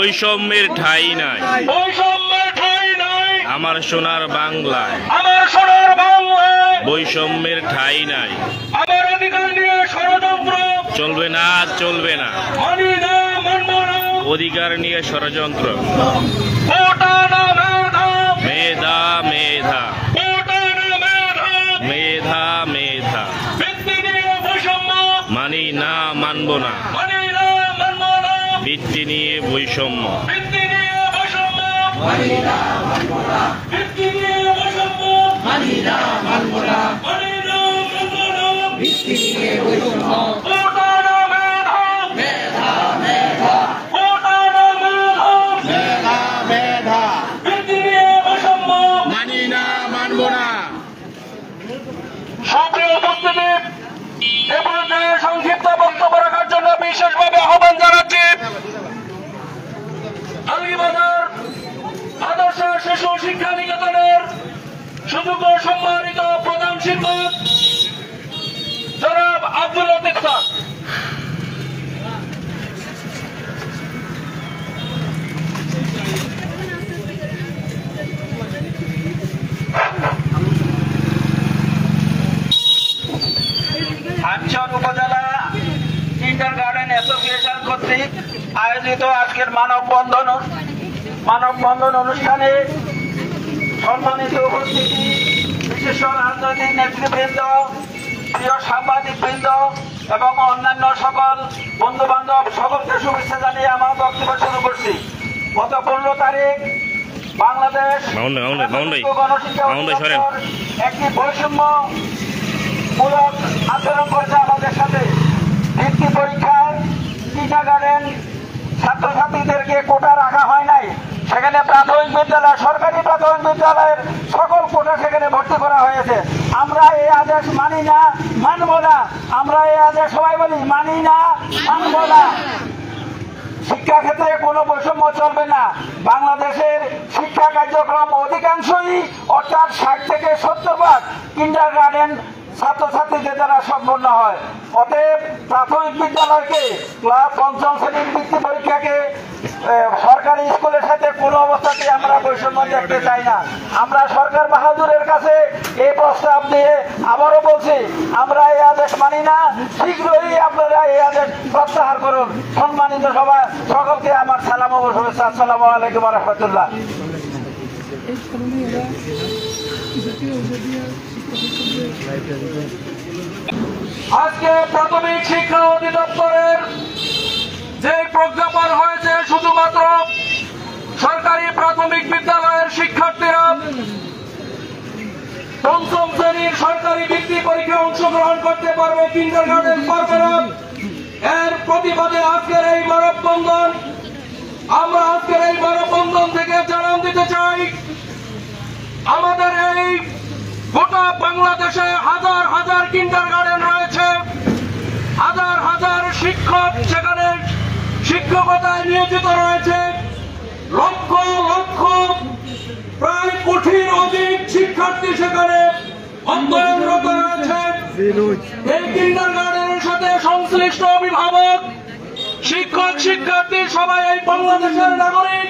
বৈষম্যের ঠাঁই নাই, বৈষম্যের ঠাঁই নাই আমার সোনার বাংলায়, আমার সোনার বাংলায় বৈষম্যের ঠাঁই নাই। আমার অধিকার নিয়ে ষড়যন্ত্র চলবে না, চলবে না, মানি না, মানব না। অধিকার নিয়ে ষড়যন্ত্র, কোটা না মেধা, মেধা মেধা, কোটা না মেধা, মেধা মেধা, ভিত্তি নিয়ে বৈষম্য মানি না, মানব না, মানি না, মানব না। ভিত্তি নিয়ে বৈষম্য, ভিত্তি নিয়ে বৈষম্য মানি না, মানব না। ভিত্তি নিয়ে বৈষম্য মানি না, মানব না। মানি না, মানব না। ভিত্তি নিয়ে বৈষম্য। কোটা না মেধা, মেধা মেধা, কোটা না মেধা, মেধা মেধা, ভিত্তি নিয়ে বৈষম্য মানি না, মানব না। সক্রিয় উপস্থিতি এ পর্যায়ে সংক্ষিপ্ত বক্তব্য রাখার জন্য বিশেষভাবে আহ্বান জানাচ্ছি আলগীবাজার আদর্শ শিশু শিক্ষা নিকেতনের সুযোগ্য সম্মানিত প্রধান শিক্ষক জনাব আব্দুল লতিফ স্যার। হাটচর উপজেলা কিন্ডারগার্টেন অ্যাসোসিয়েশন কর্তৃক আয়োজিত আজকের মানববন্ধন অনুষ্ঠানে সম্মানিত উপস্থিতি, বিশিষ্ট রাজনৈতিক নেতৃবৃন্দ, প্রিয় সাংবাদিকবৃন্দ এবং অন্যান্য সকল বন্ধু বান্ধব সকলকে শুভেচ্ছা জানিয়ে আমার বক্তব্য শুরু করছি। গত 15 তারিখ বাংলাদেশ গণশিক্ষা একটি বৈষম্যমূলক আচরণ করেছে আমাদের সাথে। ভিত্তি পরীক্ষায় কিন্ডারগার্টেন ছাত্রছাত্রীদেরকে কোটা রাখা হয় নাই। সেখানে প্রাথমিক বিদ্যালয়, সরকারি প্রাথমিক বিদ্যালয়ের সকল কোটা সেখানে ভর্তি করা হয়েছে। আমরা এই আদেশ মানি না, মানব না। আমরা এই আদেশ সবাই বলি মানি না, মানব না। শিক্ষা ক্ষেত্রে কোনো বৈষম্য চলবে না। বাংলাদেশের শিক্ষা কার্যক্রম অধিকাংশই অর্থাৎ 60 থেকে 70% কিন্ডারগার্টেন ছাত্রছাত্রীদের দ্বারা সম্পন্ন হয়। অতএব প্রাথমিক বিদ্যালয়কে ক্লাস 5ম শ্রেণীর বৃত্তি পরীক্ষাকে সরকারি স্কুলের সাথে কোনো অবস্থাতে আমরা বৈষম্য দেখতে চাই না। আমরা সরকার বাহাদুরের কাছে এই প্রস্তাব দিয়ে আবারও বলছি, আমরা এই আদেশ মানি না। শীঘ্রই আপনারা এই আদেশ প্রত্যাহার করুন। সম্মানিত সবাই সকলকে আমার সালাম ও শুভেচ্ছা। আসসালামু আলাইকুম ওয়া রাহমাতুল্লাহ। আজকে প্রাথমিক শিক্ষা অধিদপ্তরের যে প্রজ্ঞাপন হয়েছে, শুধুমাত্র সরকারি প্রাথমিক বিদ্যালয়ের শিক্ষার্থীরা 5ম শ্রেণীর সরকারি বৃত্তি পরীক্ষায় অংশগ্রহণ করতে পারবে, কিন্ডারগার্টেন পারবে না। এর প্রতিবাদে আজকের এই মানববন্ধন। আমরা আজকের এই মানববন্ধন থেকে জানান দিতে চাই, আমাদের এই গোটা বাংলাদেশে হাজার হাজার কিন্ডারগার্টেন রয়েছে, হাজার হাজার শিক্ষক সেখানে শিক্ষকতায় নিয়োজিত রয়েছে, লক্ষ লক্ষ প্রায় কোটির অধিক শিক্ষার্থী সেখানে অধ্যয়নরত রয়েছে। এই কিন্ডারগার্টেনের সাথে সংশ্লিষ্ট অভিভাবক, শিক্ষক, শিক্ষার্থী সবাই এই বাংলাদেশের নাগরিক।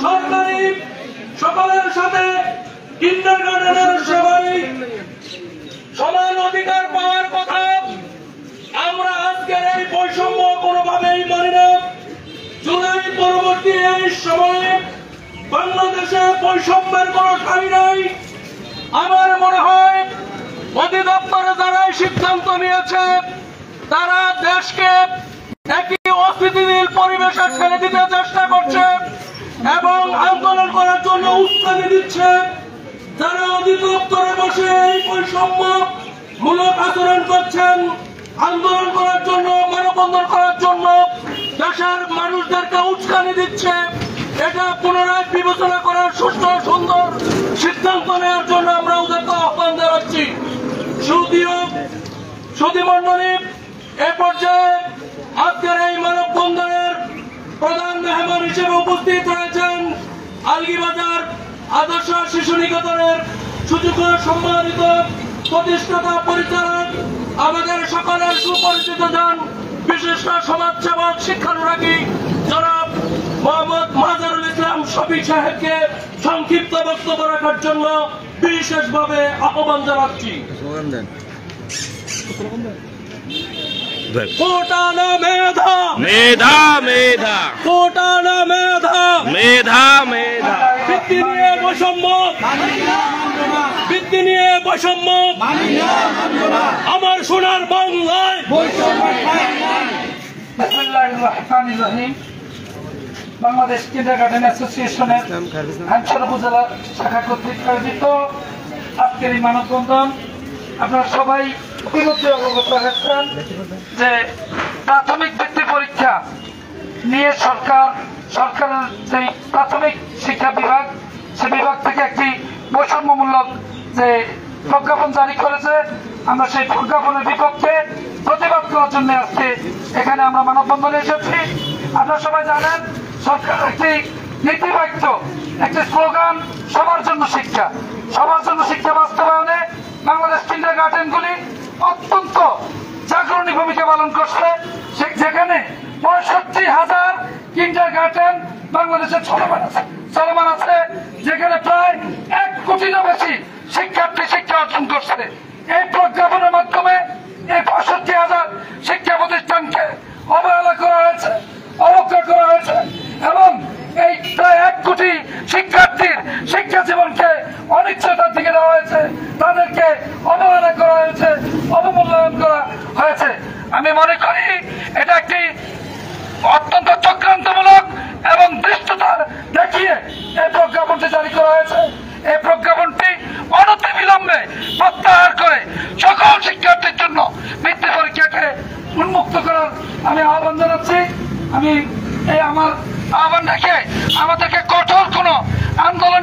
সরকারি সকলের সাথে কিন্ডারগার্টেনের সবাই সমান অধিকার পাওয়ার কথা। আমরা আজকের এই বৈষম্য কোনোভাবেই মানি না। জুলাই পরবর্তী এই সময়ে বাংলাদেশে বৈষম্যের কোন ঠাঁই নাই। আমার মনে হয় অধিদপ্তরে যারা সিদ্ধান্ত নিয়েছে তারা দেশকে একটি অস্থিতিশীল পরিবেশে ছেড়ে দিতে চেষ্টা করছে এবং আন্দোলন করার জন্য উস্কানি দিচ্ছে। যারা অধিদপ্তরে বসে এই বৈষম্যমূলক আচরণ করছেন, আন্দোলন করার জন্য, মানববন্ধন করার জন্য দেশের মানুষদেরকে উস্কানি দিচ্ছে, এটা পুনরায় বিবেচনা করার সুষ্ঠু সুন্দর সিদ্ধান্ত নেওয়ার জন্য আমরা ওদেরকে আহ্বান জানাচ্ছি। সুধীমণ্ডলী, এ পর্যায়ে আজকের এই মানববন্ধনের প্রধান মেহমান হিসেবে উপস্থিত রয়েছেন আলগীবাজার আদর্শ শিশু নিকেতনের সুযোগ্য সম্মানিত প্রতিষ্ঠাতা পরিচালক, আমাদের সকলের সুপরিচিত জন, বিশিষ্ট সমাজসেবক, শিক্ষানুরাগী জনাব মোহাম্মদ মাজারুল ইসলাম শফিক সাহেবকে সংক্ষিপ্ত বক্তব্য রাখার জন্য বিশেষভাবে আহ্বান জানাচ্ছি। কোটা না মেধা, মেধা মেধা, কোটা না মেধা, মেধা মেধা, বৃত্তি নিয়ে বৈষম্য, বৃত্তি নিয়ে বৈষম্য, আমার সোনার বাংলায় বিসমিল্লাহির রহমানির রহিম। বাংলাদেশ কিন্ডারগার্টেন অ্যাসোসিয়েশনের হামছড় উপজেলা শাখা কর্তৃক আয়োজিত আজকের এই মানববন্ধন আপনারা সবাই ইতিমধ্যে অবগত হয়েছেন যে প্রাথমিক বৃত্তি পরীক্ষা নিয়ে সরকারের যে প্রাথমিক শিক্ষা বিভাগ, সে বিভাগ থেকে একটি বৈষম্যমূলক যে প্রজ্ঞাপন জারি করেছে। আমরা সেই প্রজ্ঞাপনের বিপক্ষে প্রতিবাদ করার জন্য আজকে এখানে আমরা মানববন্ধনে এসেছি। আপনারা সবাই জানেন সরকার একটি নীতিবাক্য, একটি স্লোগান সবার জন্য শিক্ষা, সবার জন্য শিক্ষা বাস্তবায়নে বাংলাদেশ কিন্ডারগার্টেনগুলি অত্যন্ত জাগরণী ভূমিকা পালন করছে। যেখানে ৬৫,০০০ কিন্ডারগার্টেন বাংলাদেশে চলমান আছে, যেখানে প্রায় ১ কোটিরও বেশি শিক্ষার্থী শিক্ষা অর্জন করছে। এই প্রজ্ঞাপনের মাধ্যমে এই ৬৫,০০০ শিক্ষা প্রতিষ্ঠানকে অবহেলা করা হয়েছে, অবজ্ঞা করা হয়েছে এবং এই প্রায় ১ কোটি শিক্ষার্থীর শিক্ষা জীবনকে অনিশ্চয়তার দিকে দেওয়া হয়েছে, তাদেরকে অবহেলা করা হয়েছে, অবমূল্যায়ন করা হয়েছে। আমি মনে করি এটা একটি অত্যন্ত চক্রান্তমূলক এবং দৃষ্টতা দেখিয়ে এই প্রজ্ঞাপনটি জারি করা হয়েছে। এই প্রজ্ঞাপনটি অনতিবিলম্বে প্রত্যাহার করে সকল শিক্ষার্থীর জন্য বৃত্তি পরীক্ষাকে উন্মুক্ত করার আমি আহ্বান জানাচ্ছি। আমি এই আমার আহ্বান রেখে আমাদেরকে কঠোর কোনো আন্দোলন